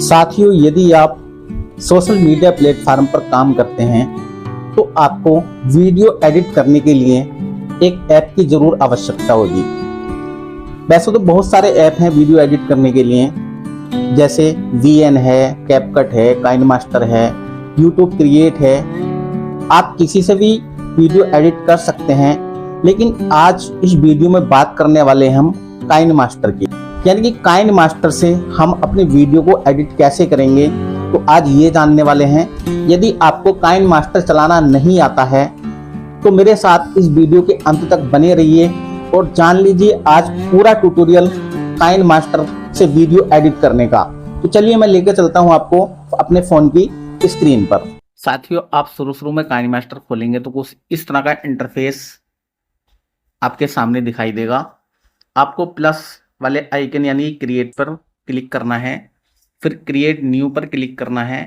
साथियों, यदि आप सोशल मीडिया प्लेटफॉर्म पर काम करते हैं तो आपको वीडियो एडिट करने के लिए एक ऐप की जरूर आवश्यकता होगी। वैसे तो बहुत सारे ऐप हैं वीडियो एडिट करने के लिए, जैसे VN है, कैपकट है, काइनमास्टर है, यूट्यूब क्रिएट है। आप किसी से भी वीडियो एडिट कर सकते हैं, लेकिन आज इस वीडियो में बात करने वाले हम काइनमास्टर की, यानी कि काइनमास्टर से हम अपने वीडियो को एडिट कैसे करेंगे, तो आज ये जानने वाले हैं। यदि आपको काइनमास्टर चलाना नहीं आता है तो मेरे साथ इस वीडियो के अंत तक बने रहिए और जान लीजिए आज पूरा ट्यूटोरियल काइनमास्टर से वीडियो एडिट करने का। तो चलिए मैं लेकर चलता हूं आपको अपने फोन की स्क्रीन पर। साथियों, आप शुरू में काइनमास्टर खोलेंगे तो कुछ इस तरह का इंटरफेस आपके सामने दिखाई देगा। आपको प्लस वाले आइकन यानी क्रिएट पर क्लिक करना है, फिर क्रिएट न्यू पर क्लिक करना है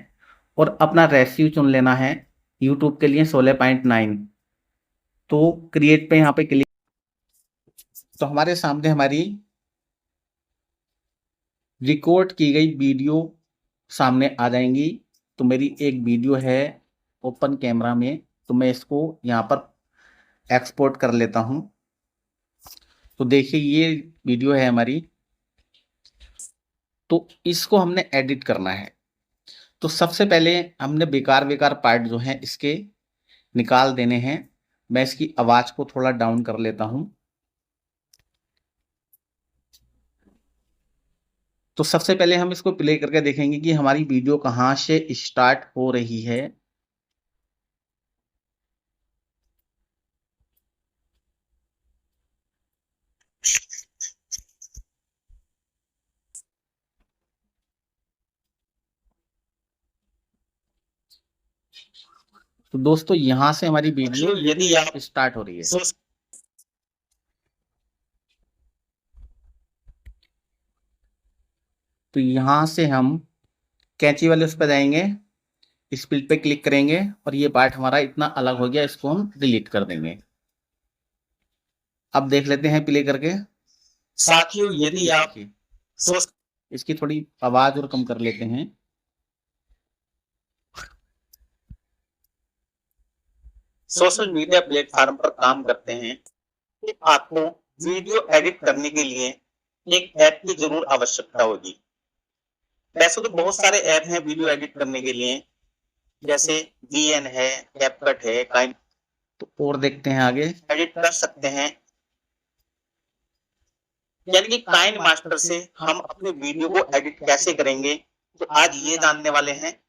और अपना रेशियो चुन लेना है। यूट्यूब के लिए 16.9, तो क्रिएट पे यहाँ पे क्लिक, तो हमारे सामने हमारी रिकॉर्ड की गई वीडियो सामने आ जाएंगी। तो मेरी एक वीडियो है ओपन कैमरा में, तो मैं इसको यहाँ पर एक्सपोर्ट कर लेता हूँ। तो देखिए ये वीडियो है हमारी, तो इसको हमने एडिट करना है। तो सबसे पहले हमने बेकार पार्ट जो हैं इसके निकाल देने हैं। मैं इसकी आवाज को थोड़ा डाउन कर लेता हूं। तो सबसे पहले हम इसको प्ले करके देखेंगे कि हमारी वीडियो कहां से स्टार्ट हो रही है। तो दोस्तों यहां से हमारी वीडियो यदि आप स्टार्ट हो रही है, तो यहां से हम कैंची वाले उस पर जाएंगे, स्प्लिट पे क्लिक करेंगे और ये पार्ट हमारा इतना अलग हो गया, इसको हम डिलीट कर देंगे। अब देख लेते हैं प्ले करके। साथियों, यदि आप इसकी थोड़ी आवाज और कम कर लेते हैं। सोशल मीडिया प्लेटफॉर्म पर काम करते हैं तो आपको वीडियो एडिट करने के लिए एक ऐप की जरूर आवश्यकता होगी। वैसे तो बहुत सारे ऐप हैं वीडियो एडिट करने के लिए, जैसे VN है, कैपकट है, काइन, तो और देखते हैं आगे। एडिट कर सकते हैं, यानी कि काइनमास्टर से हम अपने वीडियो को एडिट कैसे करेंगे, तो आज ये जानने वाले हैं।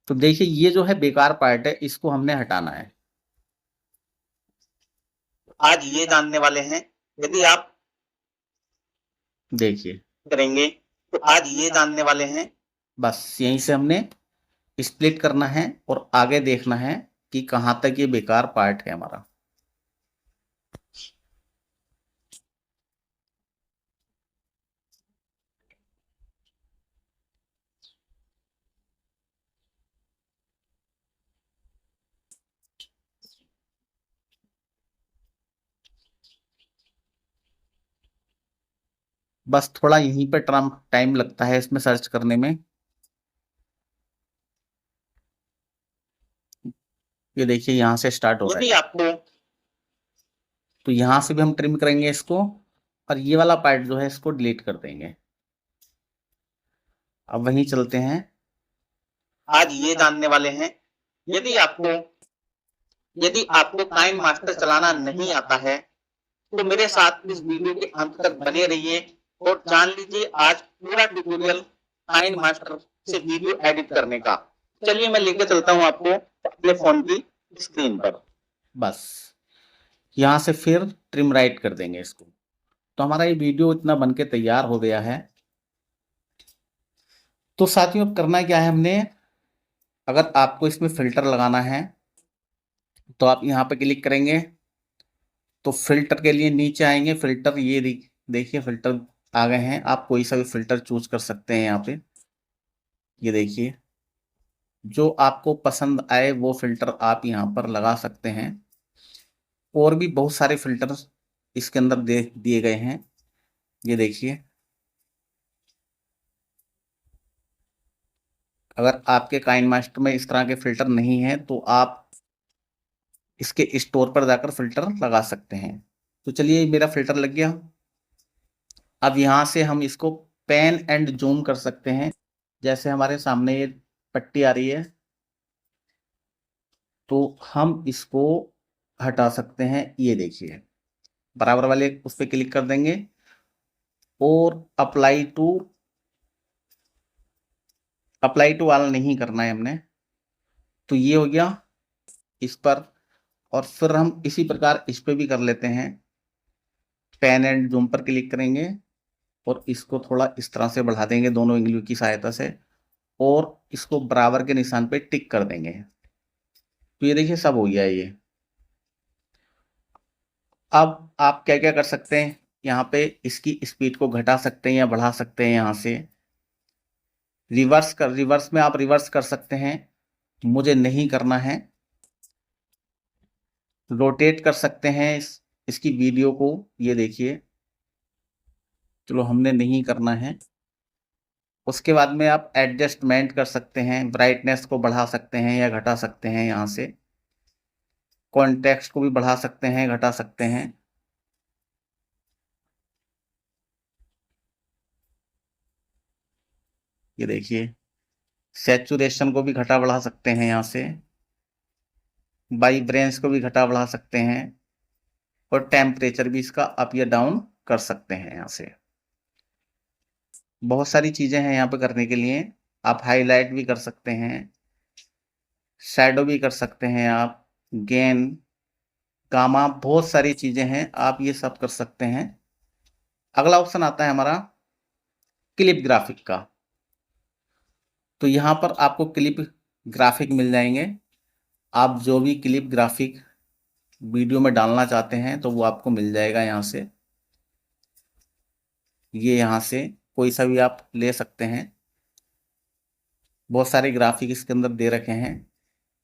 तो देखिए ये जो है बेकार पार्ट है, इसको हमने हटाना है। आज ये जानने वाले हैं। यदि आप देखिए करेंगे तो आज ये जानने वाले हैं। बस यहीं से हमने स्प्लिट करना है और आगे देखना है कि कहां तक ये बेकार पार्ट है हमारा। बस थोड़ा यहीं पे टाइम लगता है इसमें सर्च करने में। ये देखिए यहां से स्टार्ट हो रहा है आपको, तो यहां से भी हम ट्रिम करेंगे इसको और ये वाला पार्ट जो है इसको डिलीट कर देंगे। अब वहीं चलते हैं। आज ये जानने वाले हैं। यदि आपको काइनमास्टर चलाना नहीं आता है तो मेरे साथ इस वीडियो के अंत तक बने रहिए और जान लीजिए आज पूरा ट्यूटोरियल काइनमास्टर से वीडियो एडिट करने का। चलिए मैं लेकर चलता हूं आपको अपने फोन की स्क्रीन पर। बस यहां से फिर ट्रिम राइट कर देंगे इसको। तो हमारा ये वीडियो इतना बनके तैयार हो गया है। तो साथियों अब करना क्या है हमने, अगर आपको इसमें फिल्टर लगाना है तो आप यहाँ पे क्लिक करेंगे, तो फिल्टर के लिए नीचे आएंगे। फिल्टर ये देखिए फिल्टर आ गए हैं, आप कोई सा भी फिल्टर चूज कर सकते हैं यहाँ पे। ये देखिए जो आपको पसंद आए वो फिल्टर आप यहाँ पर लगा सकते हैं। और भी बहुत सारे फिल्टर इसके अंदर दे दिए गए हैं, ये देखिए। अगर आपके काइन मास्टर में इस तरह के फिल्टर नहीं है तो आप इसके स्टोर पर जाकर फिल्टर लगा सकते हैं। तो चलिए मेरा फिल्टर लग गया। अब यहाँ से हम इसको पैन एंड जूम कर सकते हैं। जैसे हमारे सामने ये पट्टी आ रही है तो हम इसको हटा सकते हैं। ये देखिए बराबर वाले उस पर क्लिक कर देंगे और अप्लाई टू ऑल नहीं करना है हमने। तो ये हो गया इस पर। और फिर हम इसी प्रकार इस पे भी कर लेते हैं। पैन एंड जूम पर क्लिक करेंगे और इसको थोड़ा इस तरह से बढ़ा देंगे दोनों उंगलियों की सहायता से और इसको बराबर के निशान पे टिक कर देंगे। तो ये देखिए सब हो गया है ये। अब आप क्या क्या कर सकते हैं, यहाँ पे इसकी स्पीड को घटा सकते हैं या बढ़ा सकते हैं। यहाँ से रिवर्स में आप रिवर्स कर सकते हैं, मुझे नहीं करना है। रोटेट कर सकते हैं इसकी वीडियो को, ये देखिए चलो हमने नहीं करना है। उसके बाद में आप एडजस्टमेंट कर सकते हैं, ब्राइटनेस को बढ़ा सकते हैं या घटा सकते हैं। यहाँ से कॉन्टेक्स्ट को भी बढ़ा सकते हैं घटा सकते हैं। ये देखिए सैचुरेशन को भी घटा बढ़ा सकते हैं यहाँ से, वाइब्रेंस को भी घटा बढ़ा सकते हैं और टेम्परेचर भी इसका अप या डाउन कर सकते हैं। यहाँ से बहुत सारी चीजें हैं यहाँ पे करने के लिए। आप हाईलाइट भी कर सकते हैं, शैडो भी कर सकते हैं, आप गेन गामा, बहुत सारी चीजें हैं, आप ये सब कर सकते हैं। अगला ऑप्शन आता है हमारा क्लिप ग्राफिक का। तो यहाँ पर आपको क्लिप ग्राफिक मिल जाएंगे। आप जो भी क्लिप ग्राफिक वीडियो में डालना चाहते हैं तो वो आपको मिल जाएगा यहाँ से। ये यहाँ से कोई सा भी आप ले सकते हैं। बहुत सारे ग्राफिक इसके अंदर दे रखे हैं।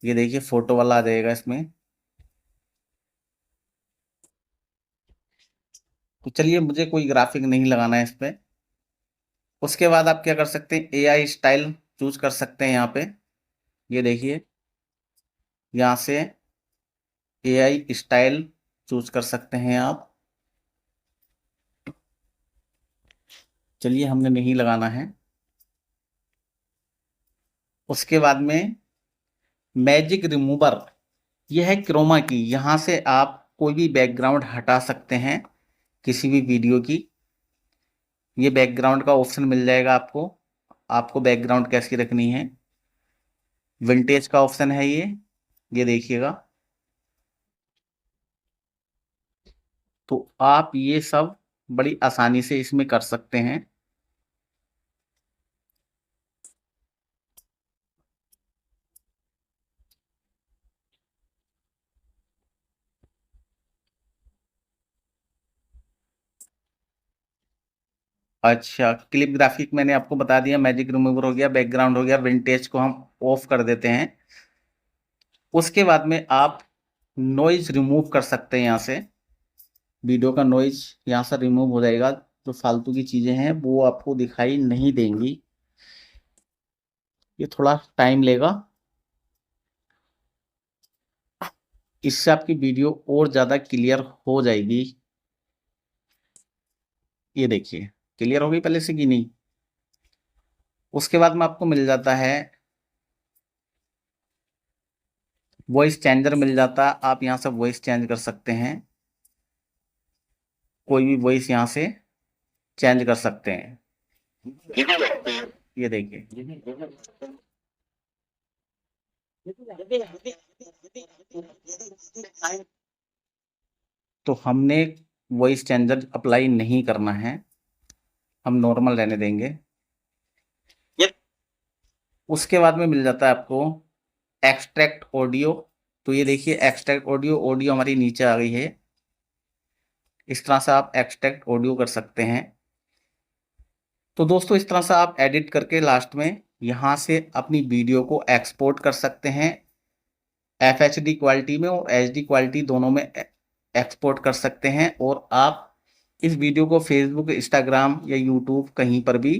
ये देखिए फोटो वाला आ जाएगा इसमें। तो चलिए मुझे कोई ग्राफिक नहीं लगाना है इस पे। उसके बाद आप क्या कर सकते हैं, एआई स्टाइल चूज कर सकते हैं यहाँ पे। ये देखिए यहाँ से एआई स्टाइल चूज कर सकते हैं आप। चलिए हमने नहीं लगाना है। उसके बाद में मैजिक रिमूवर, यह है क्रोमा की। यहाँ से आप कोई भी बैकग्राउंड हटा सकते हैं किसी भी वीडियो की। ये बैकग्राउंड का ऑप्शन मिल जाएगा आपको, आपको बैकग्राउंड कैसी रखनी है। विंटेज का ऑप्शन है ये देखिएगा। तो आप ये सब बड़ी आसानी से इसमें कर सकते हैं। अच्छा क्लिप ग्राफिक मैंने आपको बता दिया, मैजिक रिमूवर हो गया, बैकग्राउंड हो गया, विंटेज को हम ऑफ कर देते हैं। उसके बाद में आप नॉइज रिमूव कर सकते हैं। यहाँ से वीडियो का नॉइज यहाँ से रिमूव हो जाएगा। जो फालतू की चीजें हैं वो आपको दिखाई नहीं देंगी। ये थोड़ा टाइम लेगा, इससे आपकी वीडियो और ज्यादा क्लियर हो जाएगी। ये देखिए क्लियर हो गई पहले से कि नहीं। उसके बाद में आपको मिल जाता है वॉइस चेंजर मिल जाता है। आप यहाँ से वॉइस चेंज कर सकते हैं, कोई भी वॉइस यहाँ से चेंज कर सकते हैं। ये देखिए तो हमने वॉइस चेंजर अप्लाई नहीं करना है, हम नॉर्मल रहने देंगे। उसके बाद में मिल जाता है आपको एक्सट्रैक्ट ऑडियो। तो ये देखिए एक्सट्रैक्ट ऑडियो, ऑडियो हमारी नीचे आ गई है। इस तरह से आप एक्सट्रैक्ट ऑडियो कर सकते हैं। तो दोस्तों इस तरह से आप एडिट करके लास्ट में यहाँ से अपनी वीडियो को एक्सपोर्ट कर सकते हैं। FHD क्वालिटी में और HD क्वालिटी दोनों में एक्सपोर्ट कर सकते हैं। और आप इस वीडियो को फेसबुक, इंस्टाग्राम या यूट्यूब कहीं पर भी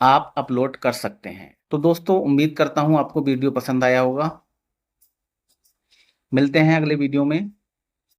आप अपलोड कर सकते हैं। तो दोस्तों उम्मीद करता हूं आपको वीडियो पसंद आया होगा। मिलते हैं अगले वीडियो में।